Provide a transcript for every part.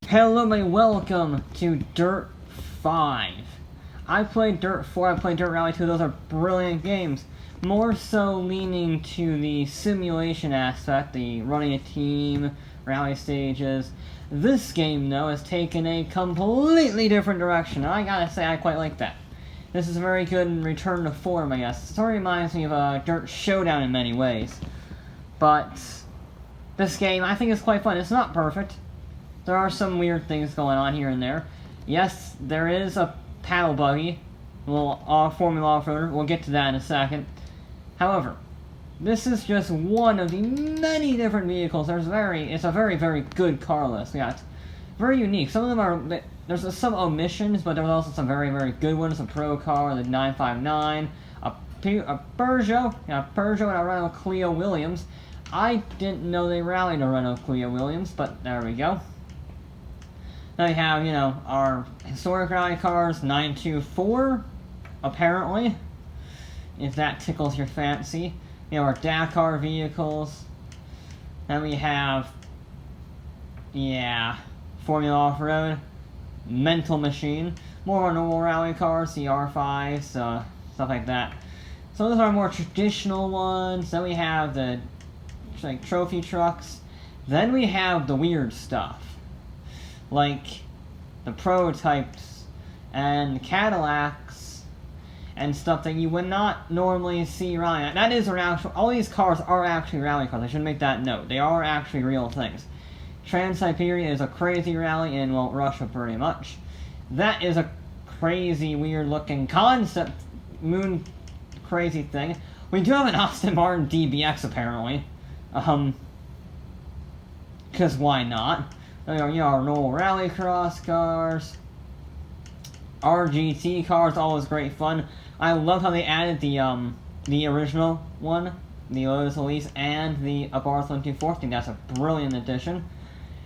Hello and welcome to Dirt 5. I played Dirt 4, I played Dirt Rally 2, those are brilliant games. More so leaning to the simulation aspect, the running a team, rally stages. This game, though, has taken a completely different direction, and I gotta say I quite like that. This is a very good return to form, I guess. It sort of reminds me of Dirt Showdown in many ways. But this game, I think, is quite fun. It's not perfect. There are some weird things going on here and there. Yes, there is a paddle buggy, a little Formula off-roader. We'll get to that in a second. However, this is just one of the many different vehicles. It's a very, very good car list. Yeah, it's very unique. Some of them are, there's some omissions, but there's also some very, very good ones. A Pro car, the 959, a Peugeot, and a Renault Clio Williams. I didn't know they rallied a Renault Clio Williams, but there we go. Then we have, our historic rally cars, 924, apparently, if that tickles your fancy. Our Dakar vehicles. Then we have, Formula Off-Road, Mental Machine, more of our normal rally cars, the R5s, stuff like that. So those are more traditional ones. Then we have the trophy trucks. Then we have the weird stuff, like the prototypes and Cadillacs and stuff that you would not normally see rally. That is all these cars are actually rally cars. I should make that note. They are actually real things. Trans-Siberia is a crazy rally in, Russia pretty much. That is a crazy, weird-looking concept moon crazy thing. We do have an Aston Martin DBX, apparently. Because why not? Our normal rallycross cars. RGT cars, always great fun. I love how they added the original one, the Lotus Elise, and the Abarth 1240. That's a brilliant addition.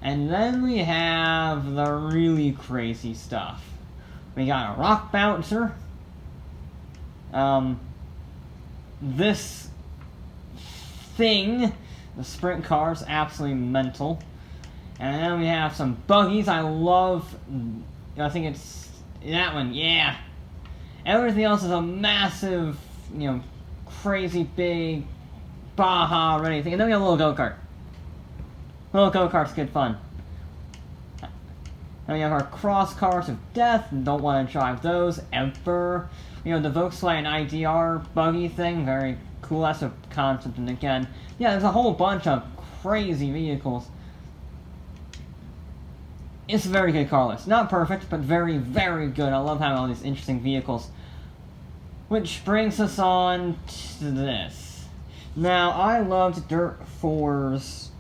And then we have the really crazy stuff. We got a rock bouncer. This thing, the sprint cars, absolutely mental. And then we have some buggies. I think it's that one, yeah. Everything else is a massive, crazy big Baja ready thing. And then we have a little go-kart. Little go-kart's good fun. Then we have our cross cars of death. Don't want to drive those ever. The Volkswagen IDR buggy thing, very cool. That's a concept. And again, there's a whole bunch of crazy vehicles. It's a very good car list. Not perfect, but very, very good. I love having all these interesting vehicles. Which brings us on to this. Now, I loved Dirt 4's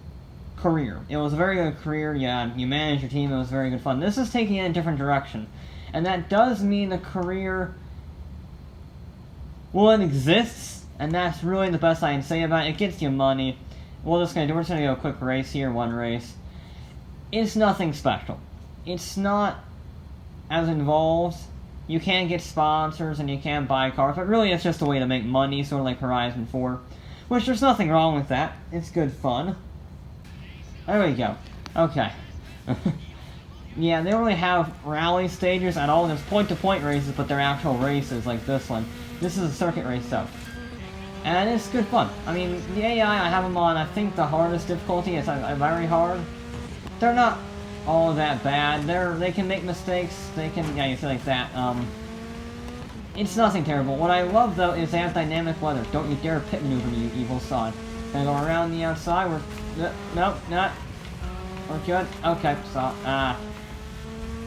career. It was a very good career. Yeah, you managed your team. It was very good fun. This is taking it in a different direction. And that does mean the career, it exists. And that's really the best I can say about it. It gets you money. We're just going to go a quick race here. One race. It's nothing special. It's not as involved. You can get sponsors and you can buy cars, but really it's just a way to make money, sort of like Horizon 4. Which there's nothing wrong with that. It's good fun. There we go. Okay. They don't really have rally stages at all. There's point-to-point races, but they're actual races like this one. This is a circuit race, though. And it's good fun. I mean, the AI, I have them on, I think, the hardest difficulty. It's very hard. They're not all that bad. They can make mistakes. They can, you feel like that. It's nothing terrible. What I love, though, is they have dynamic weather. Don't you dare pit maneuver, you evil sod. Gonna go around the outside. Nope, not. We're good. Okay, stop.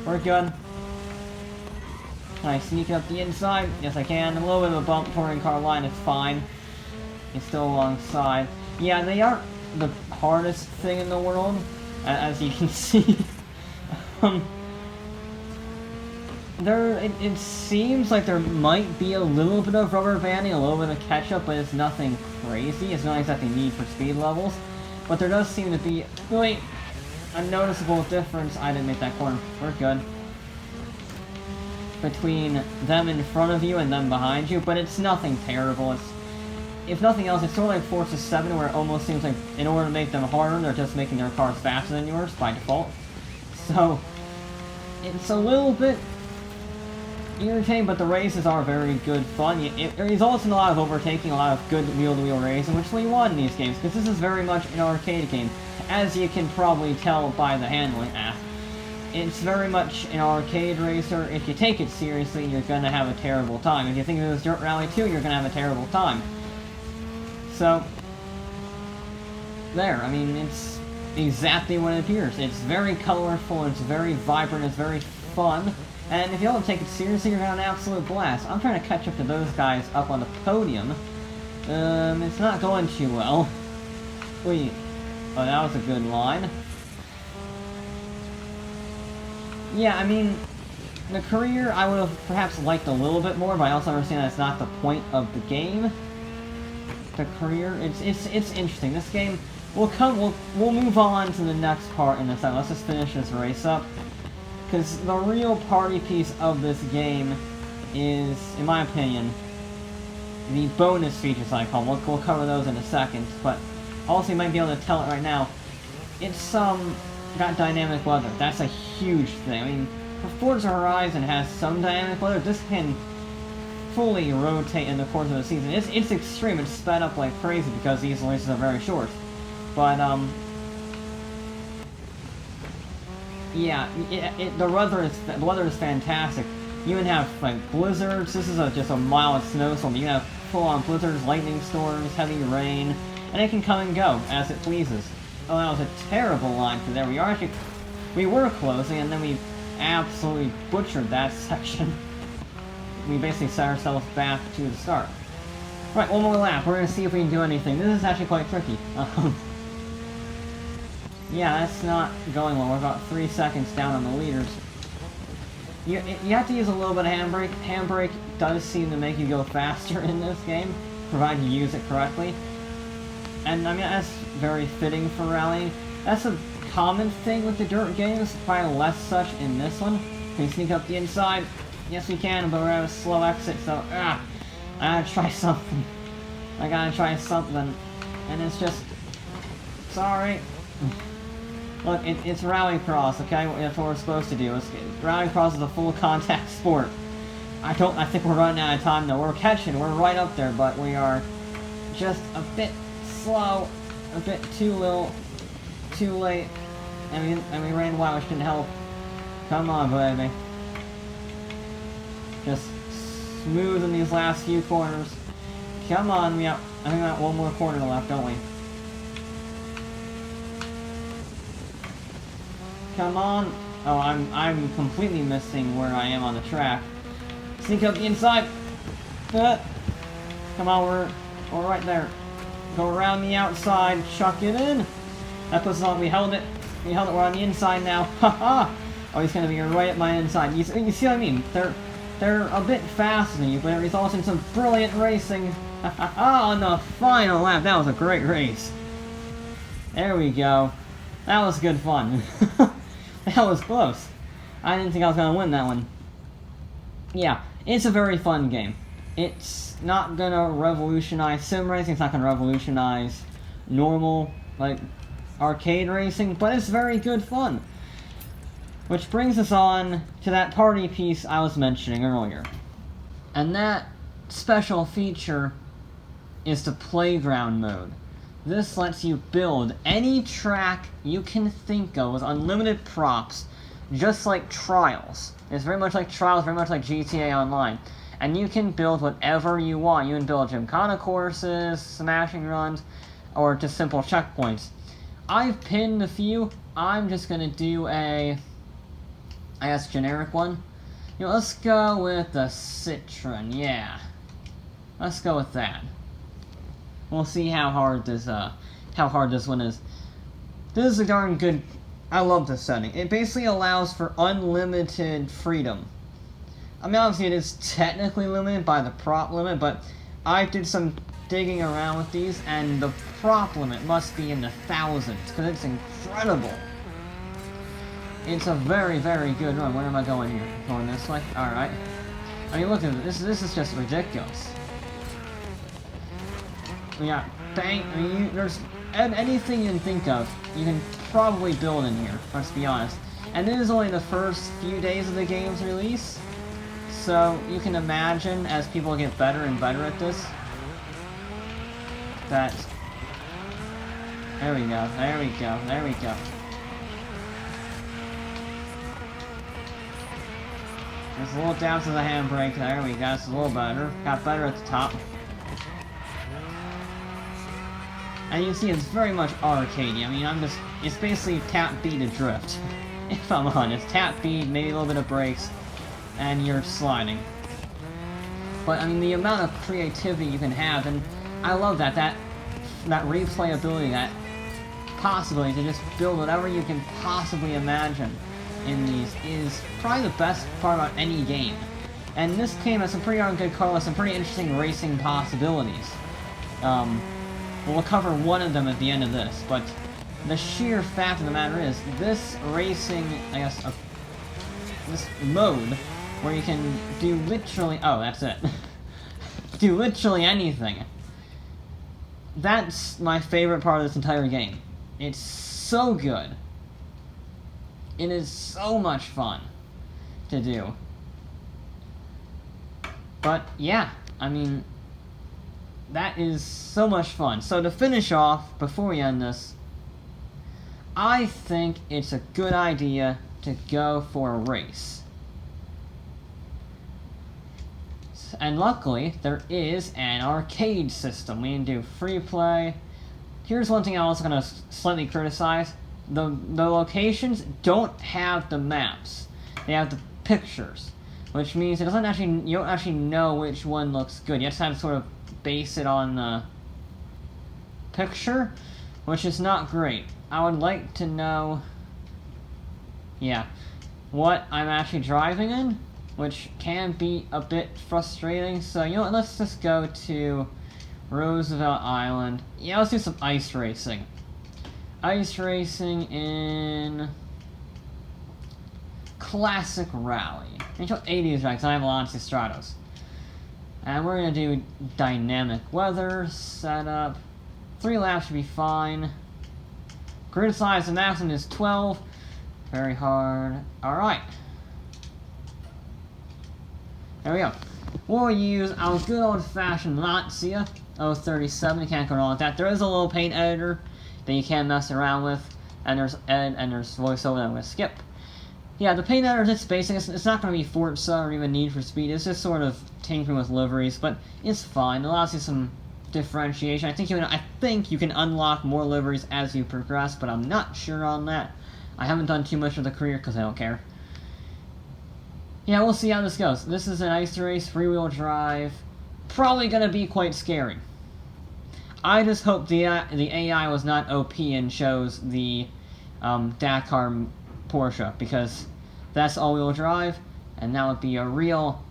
We're good. Can I sneak up the inside? Yes, I can. A little bit of a bump touring car line. It's fine. It's still alongside. Yeah, they aren't the hardest thing in the world, as you can see. It seems like there might be a little bit of rubber banding, a little bit of catch-up, but it's nothing crazy. It's not exactly Need for Speed levels. But there does seem to be really a noticeable difference. I didn't make that corner. We're good. Between them in front of you and them behind you, but it's nothing terrible. If nothing else, it's sort of like Forza 7, where it almost seems like in order to make them harder, they're just making their cars faster than yours by default. So, it's a little bit irritating, but the races are very good fun. It results in a lot of overtaking, a lot of good wheel-to-wheel racing, which we want in these games, because this is very much an arcade game, as you can probably tell by the handling app. It's very much an arcade racer. If you take it seriously, you're gonna have a terrible time. If you think it was Dirt Rally 2, you're gonna have a terrible time. So, there, I mean, it's exactly what it appears. It's very colorful, it's very vibrant, it's very fun. And if you don't take it seriously, you're gonna have an absolute blast. I'm trying to catch up to those guys up on the podium. It's not going too well. Wait. Oh, that was a good line. Yeah, I mean, the career I would have perhaps liked a little bit more, but I also understand that's not the point of the game. The career, it's interesting. This game, we'll move on to the next part in a second. Let's just finish this race up. Because the real party piece of this game is, in my opinion, the bonus features I call them. We'll cover those in a second, but also you might be able to tell it right now. It's, got dynamic weather. That's a huge thing. I mean, Forza Horizon has some dynamic weather. This can fully rotate in the course of the season. It's extreme. It's sped up like crazy because these races are very short. But, yeah, the weather is fantastic. You can have, like, blizzards. This is just a mild snowstorm. You can have full-on blizzards, lightning storms, heavy rain, and it can come and go as it pleases. Oh, that was a terrible line for there. We were closing, and then we absolutely butchered that section. We basically set ourselves back to the start. Right, one more lap. We're gonna see if we can do anything. This is actually quite tricky. Yeah, that's not going well. We're about 3 seconds down on the leaders. You have to use a little bit of handbrake. Handbrake does seem to make you go faster in this game, provided you use it correctly. And, I mean, that's very fitting for rallying. That's a common thing with the dirt games, probably less such in this one. Can we sneak up the inside? Yes, we can, but we're at a slow exit, so, I gotta try something. And it's just... Sorry. Look, it's Rallycross, okay? That's what we're supposed to do. Rallycross is a full contact sport. I think we're running out of time though. We're catching, we're right up there, but we are just a bit slow, a bit too late, and we ran wild, which didn't help. Come on, baby. Just smooth in these last few corners. Come on, I think we got one more corner left, don't we? Come on. Oh, I'm completely missing where I am on the track. Sneak up the inside. Come on, we're right there. Go around the outside, chuck it in. That puts us on. We held it. We're on the inside now. Haha. Oh, he's gonna be right at my inside. You see what I mean? They're a bit faster than you, but it results in some brilliant racing. On the final lap. That was a great race. There we go. That was good fun. That was close. I didn't think I was gonna win that one. Yeah, it's a very fun game. It's not gonna revolutionize sim racing, it's not gonna revolutionize normal, like, arcade racing, but it's very good fun. Which brings us on to that party piece I was mentioning earlier. And that special feature is the playground mode. This lets you build any track you can think of with unlimited props, just like Trials. It's very much like Trials, very much like GTA Online. And you can build whatever you want. You can build gymkhana courses, smashing runs, or just simple checkpoints. I've pinned a few. I'm just gonna do a, I guess, generic one. You know, let's go with the Citron, yeah. Let's go with that. We'll see how hard this one is. This is a darn good... I love this setting. It basically allows for unlimited freedom. I mean, obviously it is technically limited by the prop limit, but I did some digging around with these, and the prop limit must be in the thousands, because it's incredible. It's a very, very good run. Where am I going here? Going this way? Alright. I mean, look at this. This is just ridiculous. We got bank. I mean, there's anything you can think of, you can probably build in here. Let's be honest. And this is only the first few days of the game's release, so you can imagine as people get better and better at this, that... There we go, there we go, there we go. There's a little down to the handbrake, there we go, it's a little better. Got better at the top. And you see it's very much arcadey. I mean, it's basically tap B to drift. If I'm honest. Tap B, maybe a little bit of brakes, and you're sliding. But, I mean, the amount of creativity you can have, and I love that replayability, that possibility to just build whatever you can possibly imagine in these is probably the best part about any game. And this game has some pretty darn good cars, some pretty interesting racing possibilities. We'll cover one of them at the end of this, but the sheer fact of the matter is, this racing, I guess, this mode, where you can do literally, oh, that's it, do literally anything. That's my favorite part of this entire game. It's so good. It is so much fun to do. But, yeah, I mean, that is so much fun. So to finish off, before we end this, I think it's a good idea to go for a race. And luckily, there is an arcade system. We can do free play. Here's one thing I'm also going to slightly criticize. The locations don't have the maps. They have the pictures. Which means it doesn't actually, you don't actually know which one looks good. You just have to sort of base it on the picture, which is not great. I would like to know, yeah, what I'm actually driving in, which can be a bit frustrating. So, you know what, let's just go to Roosevelt Island. Yeah, let's do some ice racing. Ice racing in Classic Rally. I chose 80s right, because I have Lancia Stratos. And we're going to do dynamic weather setup. 3 laps should be fine. Grid size, the maximum is 12. Very hard. Alright. There we go. We'll use our good old-fashioned Lancia 037. You can't go wrong with that. There is a little paint editor that you can mess around with. And there's edit and there's voiceover that I'm going to skip. Yeah, the paint editor is basic. It's not going to be Forza or even Need for Speed. It's just sort of tinkering with liveries, but it's fine. It allows you some differentiation. I think you can unlock more liveries as you progress, but I'm not sure on that. I haven't done too much of the career because I don't care. Yeah, we'll see how this goes. This is an ice race, free-wheel drive. Probably going to be quite scary. I just hope the AI was not OP and chose the Dakar Porsche, because that's all-wheel drive, and that would be a real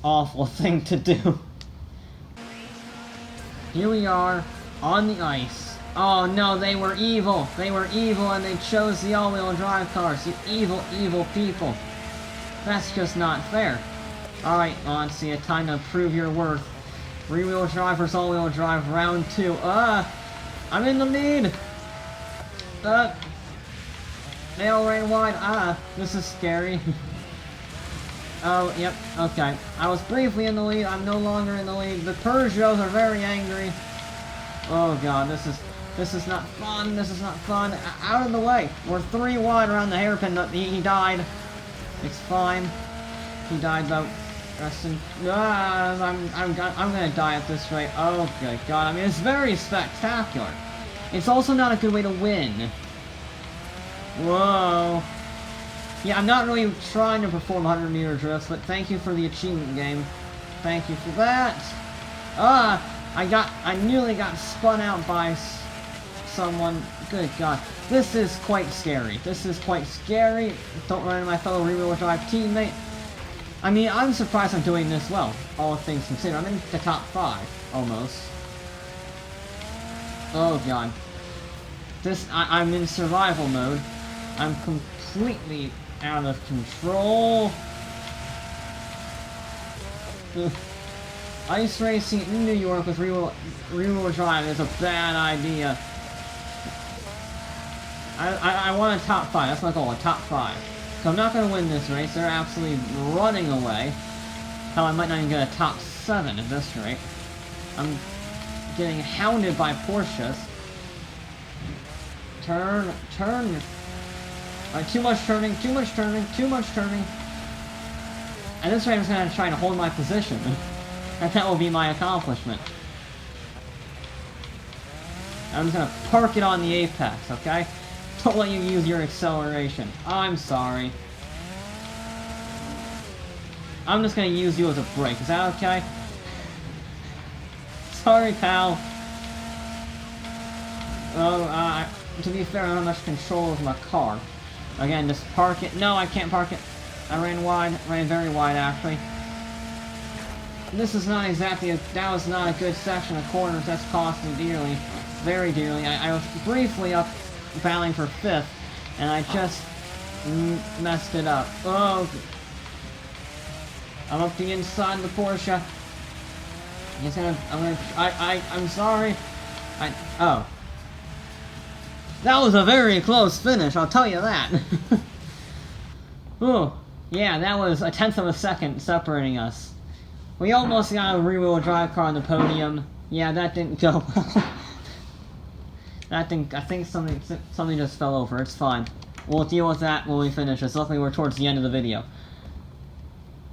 awful thing to do. Here we are, on the ice. Oh no, they were evil! They were evil and they chose the all-wheel drive cars, you evil, evil people. That's just not fair. Alright, Lancia, time to prove your worth. Free-wheel drive versus all-wheel drive, round 2. I'm in the lead! Nail ran wide. This is scary. Oh, yep, okay. I was briefly in the lead, I'm no longer in the lead. The Peugeots are very angry. Oh god, this is not fun, this is not fun. Out of the way! We're 3 wide around the hairpin. He died. It's fine. He died though. I'm gonna die at this rate. Oh good god, I mean it's very spectacular. It's also not a good way to win. Whoa. Yeah, I'm not really trying to perform 100-meter drifts, but thank you for the achievement game. Thank you for that. I nearly got spun out by someone. Good god. This is quite scary. This is quite scary. Don't run into my fellow rear-wheel drive teammate. I mean, I'm surprised I'm doing this well, all things considered. I'm in the top 5, almost. Oh god. I'm in survival mode. I'm completely out of control. Ice racing in New York with rear-wheel drive is a bad idea. I want a top 5. That's my goal, a top 5. So I'm not going to win this race. They're absolutely running away. Hell, I might not even get a top 7 at this rate. I'm getting hounded by Porsches. Turn. Alright, too much turning. At this rate, I'm just going to try to hold my position. And that will be my accomplishment. I'm just going to park it on the apex, okay? Don't let you use your acceleration. I'm sorry. I'm just going to use you as a brake. Is that okay? Sorry, pal. Oh, to be fair, I don't have much control of my car. Again, just park it. No, I can't park it. I ran wide. Ran very wide, actually. This is not exactly that was not a good section of corners. That's costing dearly. Very dearly. I was briefly up battling for 5th, and I just messed it up. Oh. I'm up the inside of the Porsche. I'm sorry. Oh. That was a very close finish, I'll tell you that. Ooh. Yeah, that was a 1/10 of a second separating us. We almost got a rear-wheel drive car on the podium. Yeah, that didn't go well. I think something just fell over. It's fine. We'll deal with that when we finish this. Luckily, we're towards the end of the video.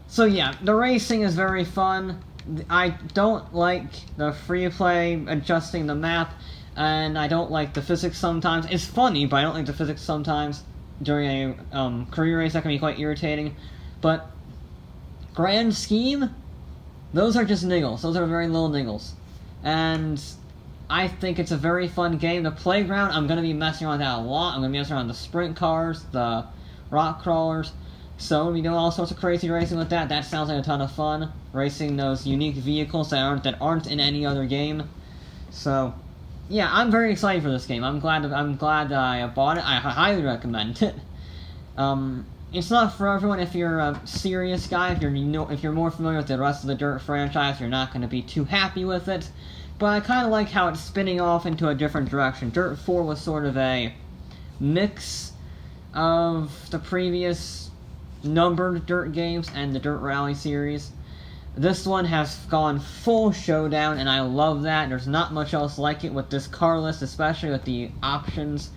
So yeah, the racing is very fun. I don't like the free-play adjusting the map, and I don't like the physics sometimes. It's funny, but I don't like the physics sometimes. During a career race, that can be quite irritating. But grand scheme, those are just niggles. Those are very little niggles. And I think it's a very fun game. The playground, I'm going to be messing around with that a lot. I'm going to be messing around with the sprint cars, the rock crawlers. So I'm going to be doing all sorts of crazy racing with that. That sounds like a ton of fun. Racing those unique vehicles that aren't in any other game. So yeah, I'm very excited for this game. I'm glad that I bought it. I highly recommend it. It's not for everyone. If you're a serious guy, if you're more familiar with the rest of the Dirt franchise, you're not going to be too happy with it. But I kind of like how it's spinning off into a different direction. Dirt 4 was sort of a mix of the previous numbered Dirt games and the Dirt Rally series. This one has gone full Showdown, and I love that. There's not much else like it with this car list, especially with the options.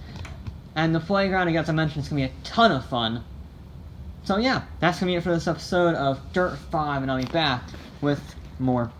And the playground, I got to mention, is going to be a ton of fun. So yeah, that's going to be it for this episode of Dirt 5, and I'll be back with more.